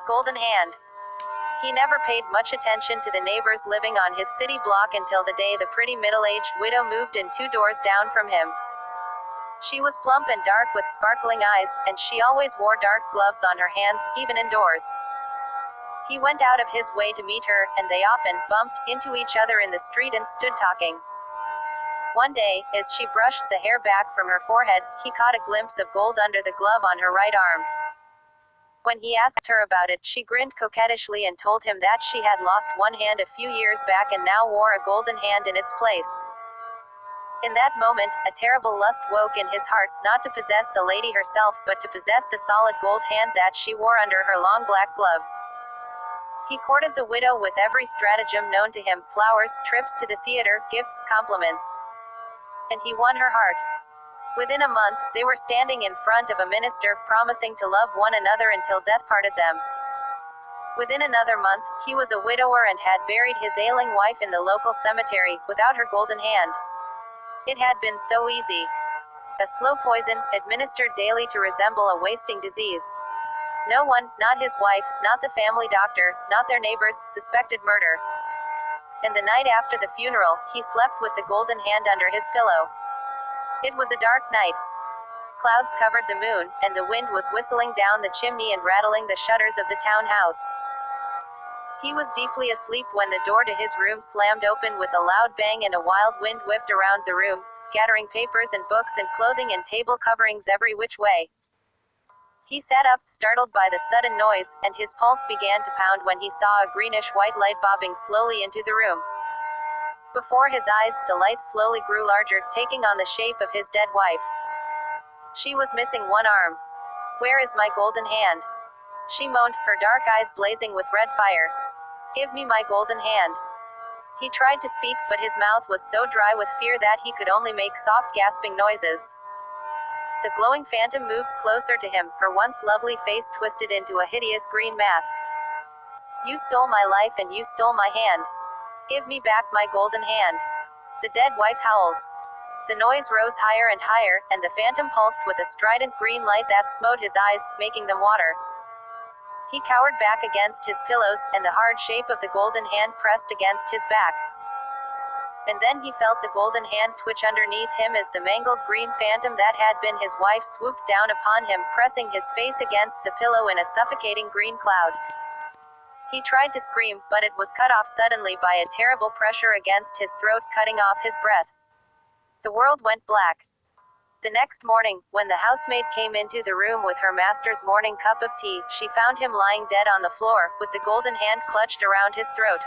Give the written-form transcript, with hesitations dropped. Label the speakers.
Speaker 1: Golden Hand. He never paid much attention to the neighbors living on his city block until the day the pretty middle-aged widow moved in 2 doors down from him. She was plump and dark with sparkling eyes, and she always wore dark gloves on her hands, even indoors. He went out of his way to meet her, and they often bumped into each other in the street and stood talking. One day, as she brushed the hair back from her forehead, he caught a glimpse of gold under the glove on her right arm. When he asked her about it, she grinned coquettishly and told him that she had lost one hand a few years back and now wore a golden hand in its place. In that moment, a terrible lust woke in his heart, not to possess the lady herself, but to possess the solid gold hand that she wore under her long black gloves. He courted the widow with every stratagem known to him: flowers, trips to the theater, gifts, compliments. And he won her heart. Within a month, they were standing in front of a minister, promising to love one another until death parted them. Within another month, he was a widower and had buried his ailing wife in the local cemetery, without her golden hand. It had been so easy. A slow poison, administered daily to resemble a wasting disease. No one, not his wife, not the family doctor, not their neighbors, suspected murder. And the night after the funeral, he slept with the golden hand under his pillow. It was a dark night. Clouds covered the moon, and the wind was whistling down the chimney and rattling the shutters of the townhouse. He was deeply asleep when the door to his room slammed open with a loud bang and a wild wind whipped around the room, scattering papers and books and clothing and table coverings every which way. He sat up, startled by the sudden noise, and his pulse began to pound when he saw a greenish-white light bobbing slowly into the room. Before his eyes, the light slowly grew larger, taking on the shape of his dead wife. She was missing one arm. "Where is my golden hand?" she moaned, her dark eyes blazing with red fire. "Give me my golden hand." He tried to speak, but his mouth was so dry with fear that he could only make soft gasping noises. The glowing phantom moved closer to him, her once lovely face twisted into a hideous green mask. "You stole my life and you stole my hand. Give me back my golden hand." The dead wife howled. The noise rose higher and higher, and the phantom pulsed with a strident green light that smote his eyes, making them water. He cowered back against his pillows, and the hard shape of the golden hand pressed against his back. And then he felt the golden hand twitch underneath him as the mangled green phantom that had been his wife swooped down upon him, pressing his face against the pillow in a suffocating green cloud. He tried to scream, but it was cut off suddenly by a terrible pressure against his throat, cutting off his breath. The world went black. The next morning, when the housemaid came into the room with her master's morning cup of tea, she found him lying dead on the floor, with the golden hand clutched around his throat.